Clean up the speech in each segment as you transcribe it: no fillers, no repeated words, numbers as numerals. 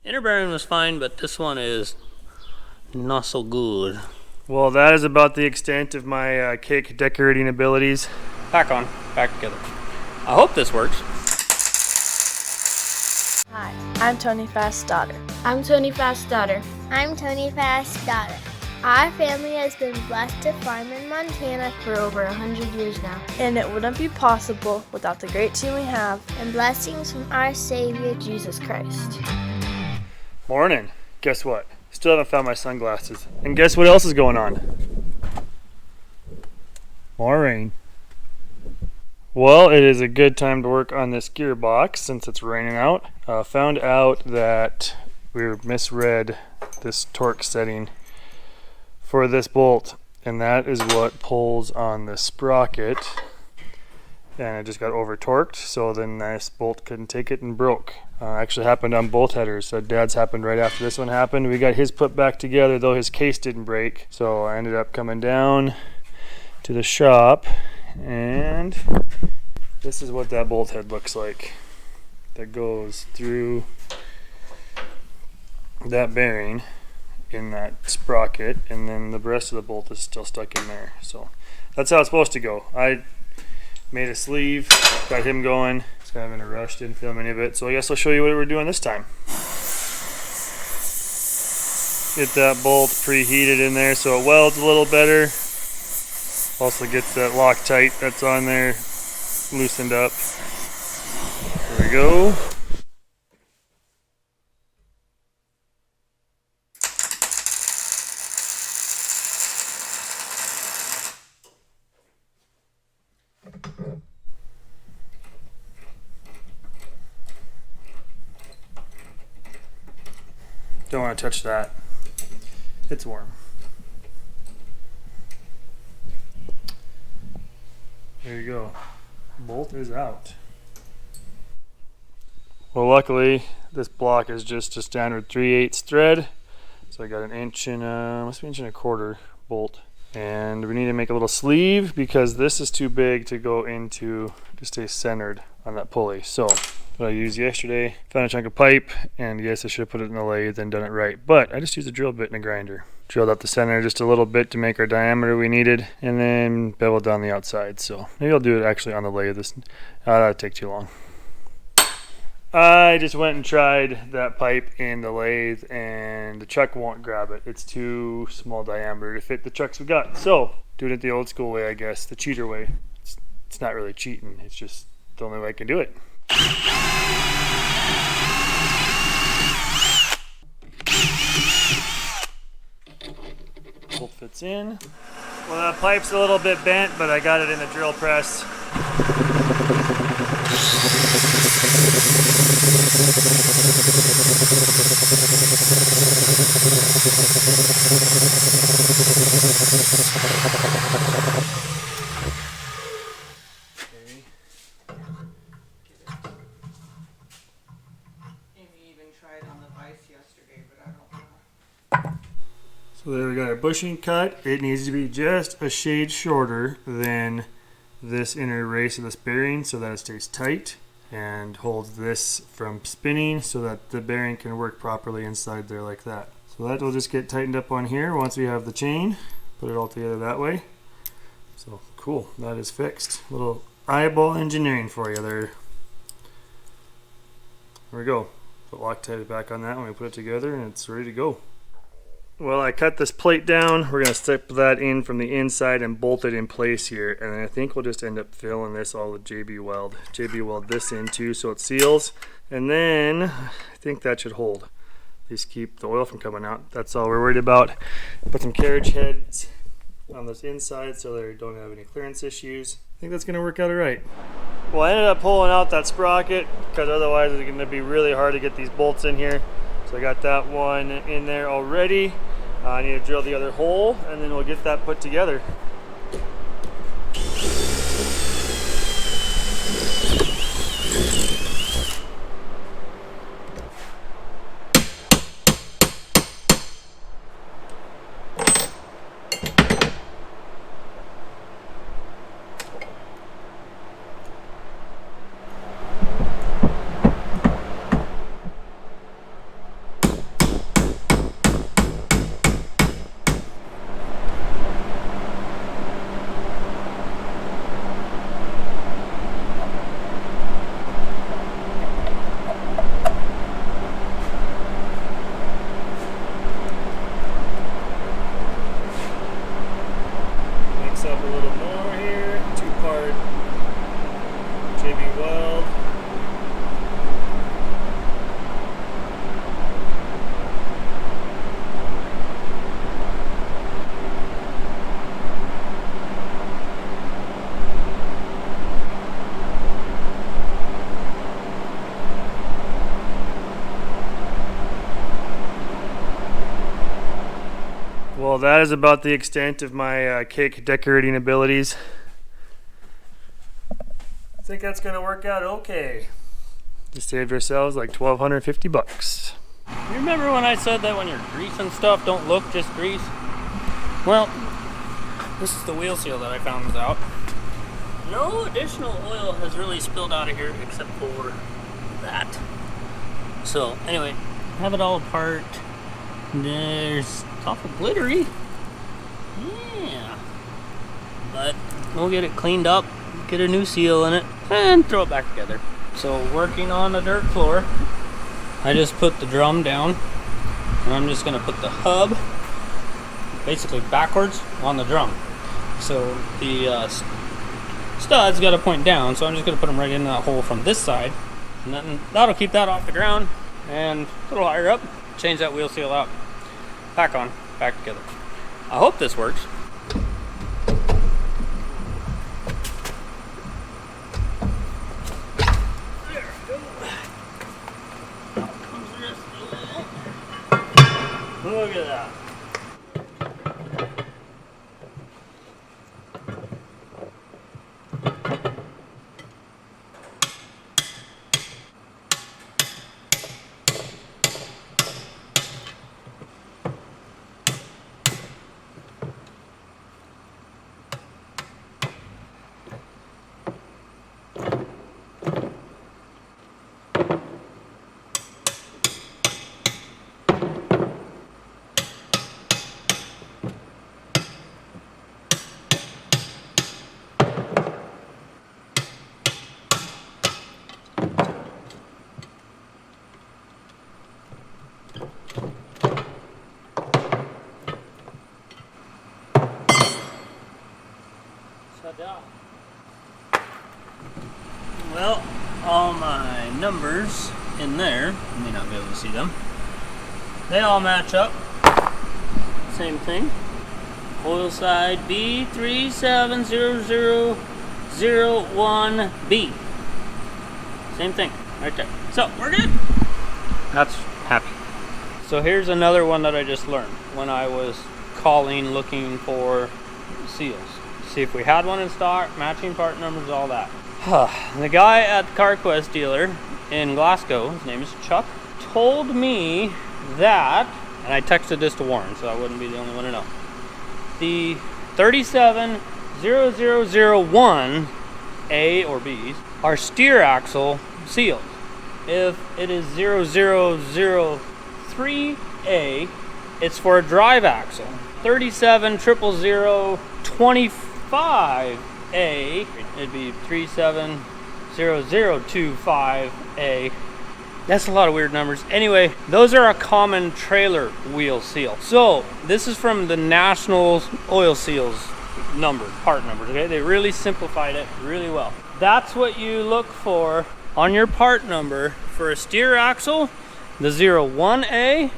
Inner bearing was fine, but this one is not so good. Well, that is about the extent of my cake decorating abilities. Back on, back together. I hope this works. Hi, I'm Tony Fast's daughter. I'm Tony Fast's daughter. I'm Tony Fast's daughter. Our family has been blessed to farm in Montana For over 100 years now. And it wouldn't be possible without the great team we have and blessings from our Savior, Jesus Christ. Morning. Guess what? Still haven't found my sunglasses. And guess what else is going on? More rain. Well, it is a good time to work on this gearbox since it's raining out. Found out that we misread this torque setting for this bolt, and that is what pulls on the sprocket, and it just got over torqued, so then this bolt couldn't take it and broke. Actually happened on both headers. So Dad's happened right after this one happened. We got his put back together, though his case didn't break, so I ended up coming down to the shop, and this is what that bolt head looks like. That goes through that bearing in that sprocket, and then the rest of the bolt is still stuck in there. So that's how it's supposed to go. I made a sleeve, got him going. It's kind of in a rush, didn't film any of it, so I guess I'll show you what we're doing this time. Get that bolt preheated in there so it welds a little better. Also gets that Loctite that's on there loosened up. There we go. Don't want to touch that. It's warm. There you go. Bolt is out. Well, luckily this block is just a standard 3/8 thread. So I got an inch and must be an inch and a quarter bolt. And we need to make a little sleeve because this is too big to go into to stay centered on that pulley. So what I used yesterday, found a chunk of pipe, and yes, I should have put it in the lathe and done it right, but I just used a drill bit and a grinder. Drilled out the center just a little bit to make our diameter we needed, and then beveled down the outside. So maybe I'll do it actually on the lathe. That'll take too long. I just went and tried that pipe in the lathe, and the chuck won't grab it. It's too small diameter to fit the chucks we got. So doing it the old school way, I guess, the cheater way. It's not really cheating. It's just the only way I can do it. Bolt fits in. Well, that pipe's a little bit bent, but I got it in the drill press. So there we got our bushing cut. It needs to be just a shade shorter than this inner race of this bearing so that it stays tight and holds this from spinning so that the bearing can work properly inside there like that. So that will just get tightened up on here once we have the chain. Put it all together that way. So cool, that is fixed. Little eyeball engineering for you there. There we go. Put Loctite back on that when we put it together and it's ready to go. Well, I cut this plate down. We're going to step that in from the inside and bolt it in place here. And I think we'll just end up filling this all with JB Weld. JB Weld this in too so it seals. And then I think that should hold. At least keep the oil from coming out. That's all we're worried about. Put some carriage heads on this inside so they don't have any clearance issues. I think that's going to work out all right. Well, I ended up pulling out that sprocket because otherwise it's going to be really hard to get these bolts in here. So I got that one in there already. I need to drill the other hole and then we'll get that put together. Well, that is about the extent of my cake decorating abilities. I think that's gonna work out okay. Just saved ourselves like $1,250. You remember when I said that when you're greasing stuff, don't look, just grease? Well, this is the wheel seal that I found out. No additional oil has really spilled out of here except for that. So anyway, have it all apart. There's awful glittery. Yeah. But we'll get it cleaned up, get a new seal in it, and throw it back together. So working on the dirt floor, I just put the drum down, and I'm just gonna put the hub basically backwards on the drum. So the studs got to point down, so I'm just gonna put them right in that hole from this side, and then that'll keep that off the ground. And a little higher up, change that wheel seal out, back on, back together. I hope this works. There we go. Out comes the rest of the wheel. Look at that. Well, all my numbers in there, you may not be able to see them, they all match up. Same thing. Oil side B370001B. Same thing, right there. So, we're good. That's happy. So here's another one that I just learned when I was calling looking for seals. See if we had one in stock, matching part numbers, all that. The guy at the CarQuest dealer in Glasgow, his name is Chuck, told me that, and I texted this to Warren so I wouldn't be the only one to know, the 370001A or B's are steer axle seals. If it is 0003A, it's for a drive axle. 370025A, it'd be 370025A. That's a lot of weird numbers. Anyway, those are a common trailer wheel seal. So this is from the National Oil Seals numbers, part numbers, okay? They really simplified it really well. That's what you look for on your part number for a steer axle. The 01A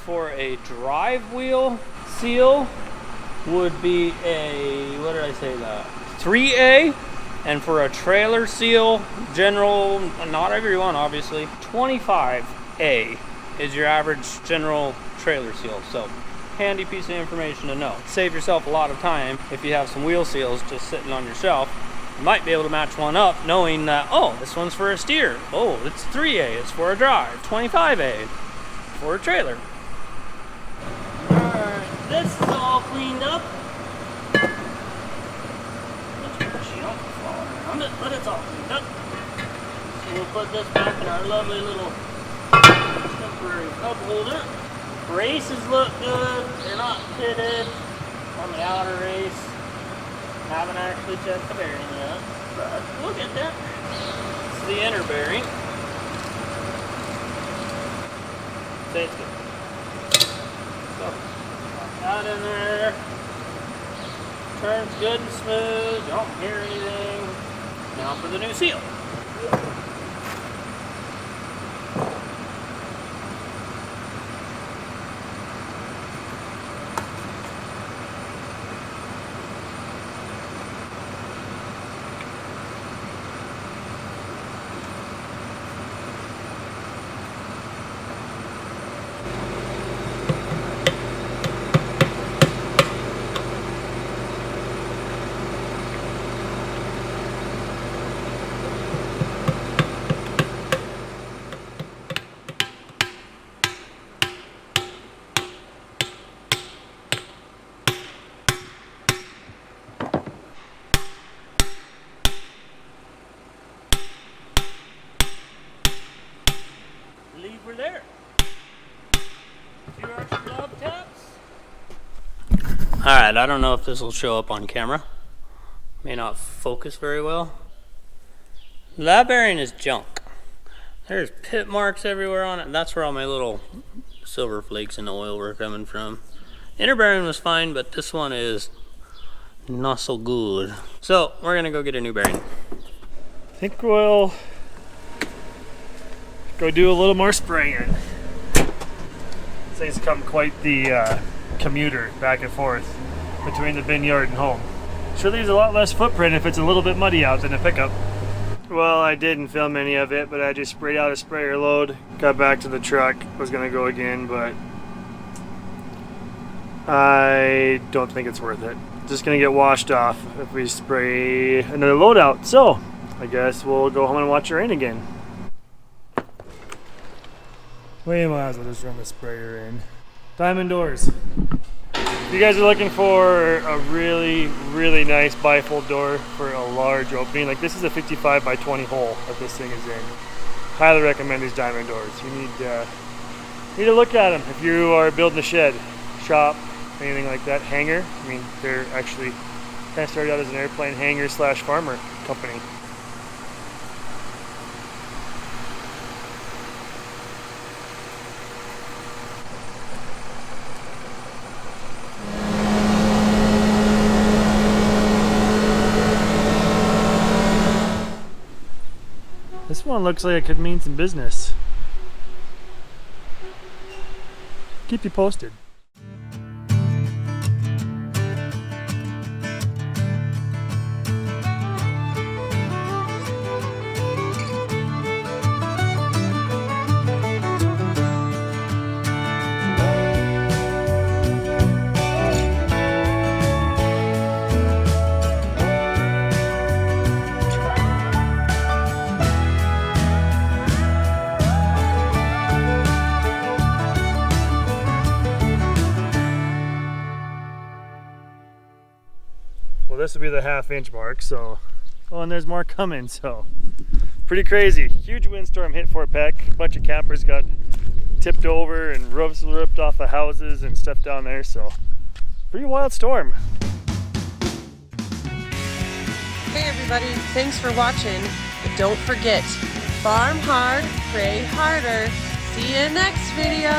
for a drive wheel seal would be a, what did I say that? 3A. And for a trailer seal, general, not everyone obviously, 25A is your average general trailer seal. So handy piece of information to know. Save yourself a lot of time if you have some wheel seals just sitting on your shelf. You might be able to match one up knowing that, oh, this one's for a steer. Oh, it's 3A, it's for a drive. 25A for a trailer. Alright, this is all cleaned up. But it's all cleaned up. So we'll put this back in our lovely little temporary cup holder. Races look good. They're not pitted on the outer race. Haven't actually checked the bearing yet, but we'll get there. It's the inner bearing. Say it's good. So, pop that in there. Turns good and smooth. You don't hear anything. Now for the new seal. Alright, I don't know if this will show up on camera. May not focus very well. That bearing is junk. There's pit marks everywhere on it. That's where all my little silver flakes in the oil were coming from. Inner bearing was fine, but this one is not so good. So we're gonna go get a new bearing. I think we'll go do a little more spraying. This thing's come quite the commuter back and forth between the bin yard and home. Sure leaves a lot less footprint if it's a little bit muddy out than a pickup. Well, I didn't film any of it, but I just sprayed out a sprayer load, got back to the truck, was gonna go again, but I don't think it's worth it. Just gonna get washed off if we spray another load out. So I guess we'll go home and watch it rain again. We might as well just run the sprayer in. Diamond doors. If you guys are looking for a really, really nice bifold door for a large opening, like this is a 55 by 20 hole that this thing is in. Highly recommend these diamond doors. You need to look at them if you are building a shed, shop, anything like that. Hangar. I mean, they're actually kind of started out as an airplane hangar / farmer company. This one looks like it could mean some business. Keep you posted. Well, this will be the ½ inch mark, so, oh, and there's more coming, so pretty crazy. Huge windstorm hit Fort Peck. A bunch of campers got tipped over and roofs ripped off of houses and stuff down there, so pretty wild storm. Hey everybody, thanks for watching, but don't forget, farm hard, pray harder. See you next video.